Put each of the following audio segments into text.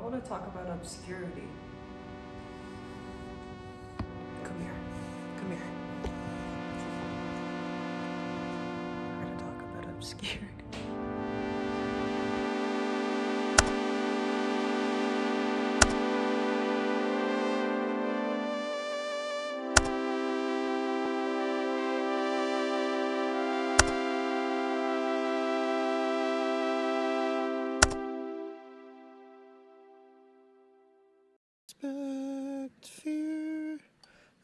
want to talk about obscurity. Come here. Come here. We're going to talk about obscurity. Expect fear.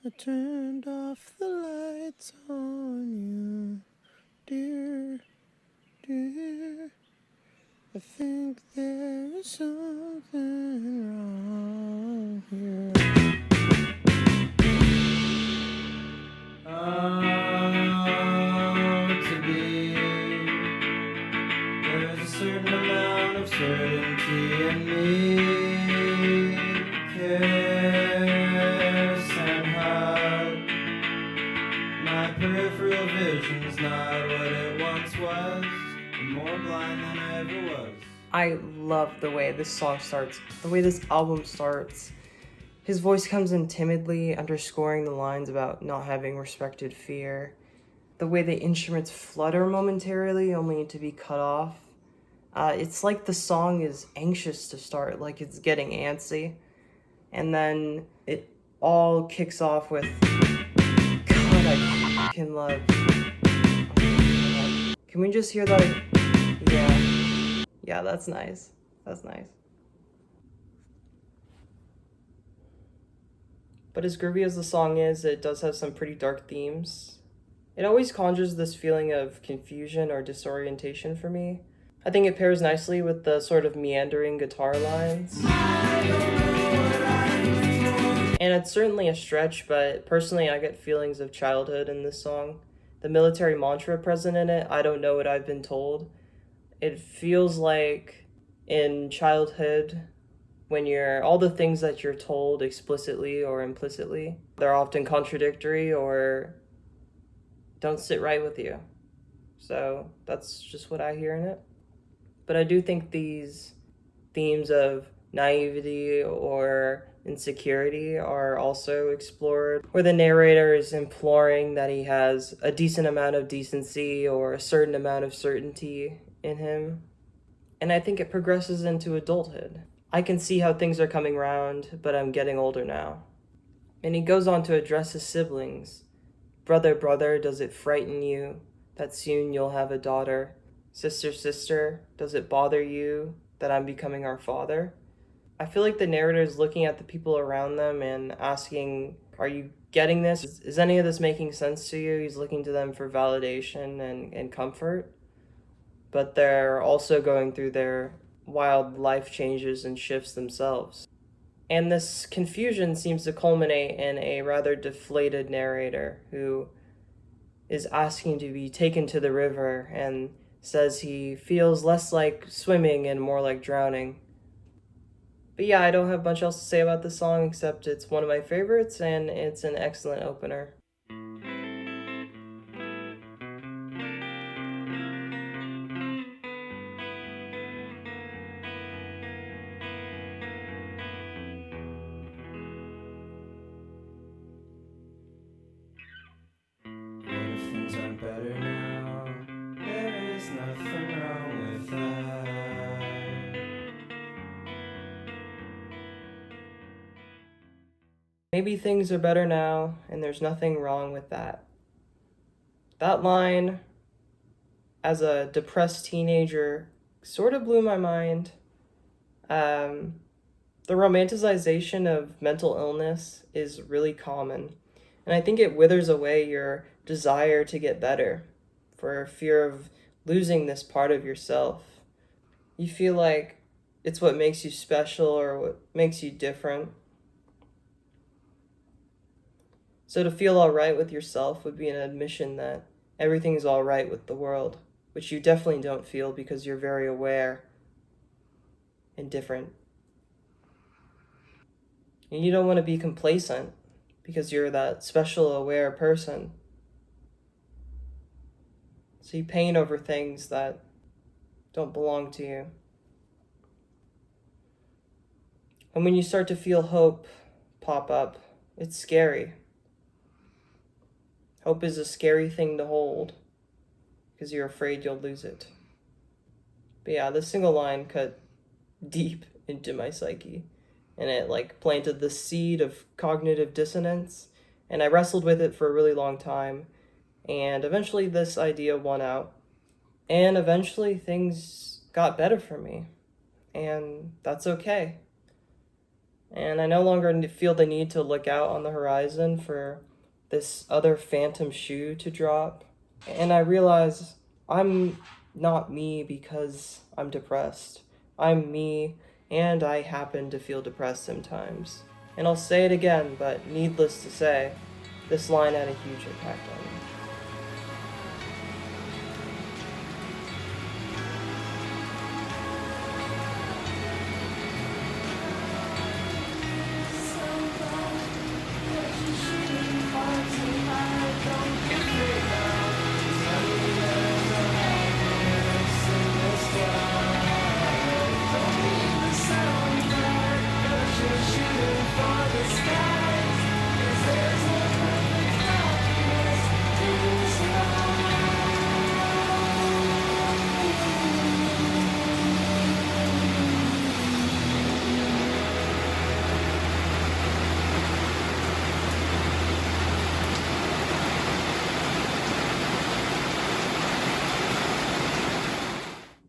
I turned off the lights on you, dear, dear. I think there is something wrong here. To be, there's a certain amount of certainty in me. Kiss and hug. My peripheral vision's not what it once was. I'm more blind than I ever was. I love the way this song starts, the way this album starts. His voice comes in timidly, underscoring the lines about not having respected fear. The way the instruments flutter momentarily, only to be cut off. It's like the song is anxious to start, like it's getting antsy. And then it all kicks off with, God, I fucking love. Can we just hear that? Yeah, that's nice. That's nice. But as groovy as the song is, it does have some pretty dark themes. It always conjures this feeling of confusion or disorientation for me. I think it pairs nicely with the sort of meandering guitar lines. And it's certainly a stretch, but personally I get feelings of childhood in this song. The military mantra present in it, I don't know what I've been told. It feels like in childhood, when all the things that you're told explicitly or implicitly, they're often contradictory or don't sit right with you. So that's just what I hear in it. But I do think these themes of naivety or insecurity are also explored, where the narrator is imploring that he has a decent amount of decency or a certain amount of certainty in him. And I think it progresses into adulthood. I can see how things are coming round, but I'm getting older now. And he goes on to address his siblings. Brother, brother, does it frighten you that soon you'll have a daughter? Sister, sister, does it bother you that I'm becoming our father? I feel like the narrator is looking at the people around them and asking, are you getting this? Is any of this making sense to you? He's looking to them for validation and comfort. But they're also going through their wild life changes and shifts themselves. And this confusion seems to culminate in a rather deflated narrator who is asking to be taken to the river and says he feels less like swimming and more like drowning. But yeah, I don't have much else to say about this song except it's one of my favorites and it's an excellent opener. Things aren't better now. There is nothing wrong with that. Maybe things are better now, and there's nothing wrong with that. That line, as a depressed teenager, sort of blew my mind. The romanticization of mental illness is really common, and I think it withers away your desire to get better for fear of losing this part of yourself. You feel like it's what makes you special or what makes you different. So to feel all right with yourself would be an admission that everything's all right with the world, which you definitely don't feel because you're very aware and different. And you don't want to be complacent because you're that special aware person. So you pain over things that don't belong to you. And when you start to feel hope pop up, it's scary. Hope is a scary thing to hold because you're afraid you'll lose it. But yeah, this single line cut deep into my psyche, and it like planted the seed of cognitive dissonance, and I wrestled with it for a really long time, and eventually this idea won out, and eventually things got better for me, and that's okay. And I no longer feel the need to look out on the horizon for this other phantom shoe to drop. And I realize I'm not me because I'm depressed. I'm me, and I happen to feel depressed sometimes. And I'll say it again, but needless to say, this line had a huge impact on me.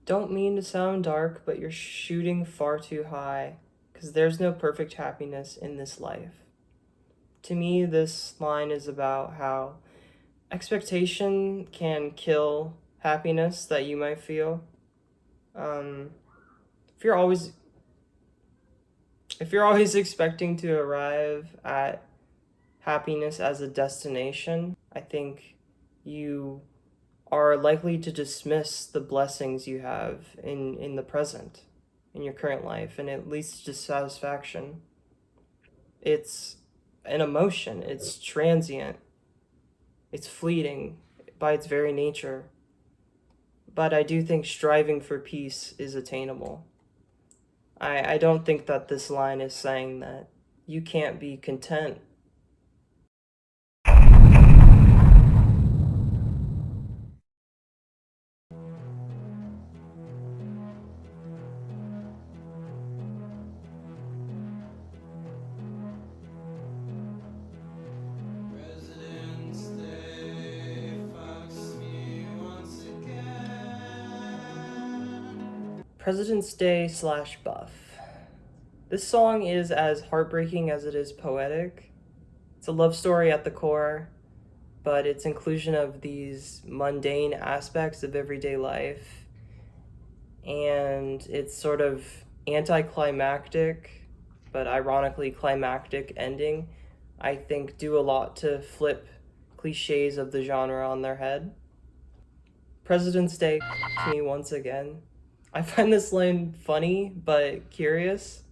Don't mean to sound dark, but you're shooting far too high, because there's no perfect happiness in this life. To me, this line is about how expectation can kill happiness that you might feel. Um, if you're always if you're always expecting to arrive at happiness as a destination, I think you are likely to dismiss the blessings you have in the present, in your current life, and it leads to dissatisfaction. It's an emotion, it's transient, it's fleeting by its very nature. But I do think striving for peace is attainable. I don't think that this line is saying that you can't be content. President's Day fucks me once again. President's Day / Buff. This song is as heartbreaking as it is poetic. It's a love story at the core, but its inclusion of these mundane aspects of everyday life and its sort of anticlimactic, but ironically climactic ending, I think do a lot to flip cliches of the genre on their head. President's Day me once again. I find this line funny but curious.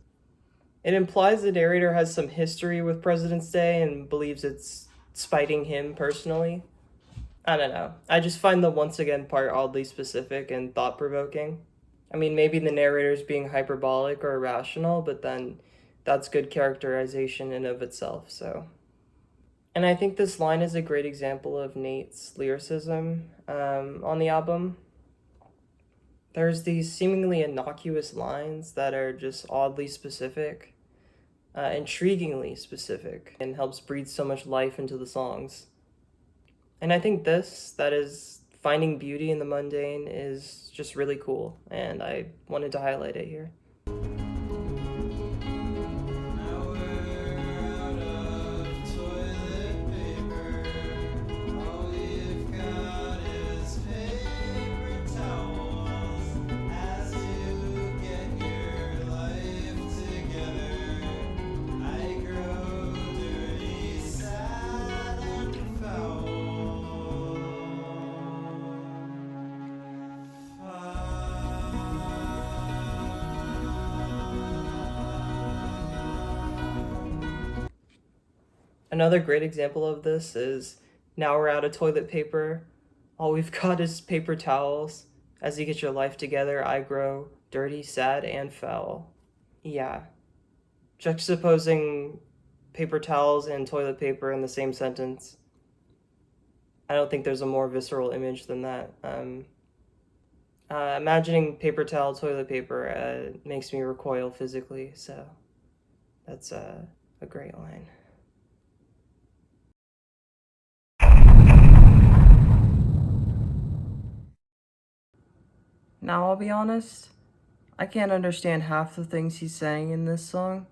It implies the narrator has some history with President's Day and believes it's spiting him personally. I don't know. I just find the once again part oddly specific and thought provoking. I mean, maybe the narrator's being hyperbolic or irrational, but then that's good characterization in of itself, so. And I think this line is a great example of Nate's lyricism on the album. There's these seemingly innocuous lines that are just oddly specific. Intriguingly specific, and helps breathe so much life into the songs. And I think that is finding beauty in the mundane, is just really cool, and I wanted to highlight it here. Now we're out of toilet paper. All we've got is paper towels. As you get your life together, I grow dirty, sad, and foul. Another great example of this is now we're out of toilet paper. All we've got is paper towels. As you get your life together, I grow dirty, sad, and foul. Yeah. Juxtaposing paper towels and toilet paper in the same sentence, I don't think there's a more visceral image than that. Imagining paper towel, toilet paper makes me recoil physically, so that's a great line. Now, I'll be honest, I can't understand half the things he's saying in this song,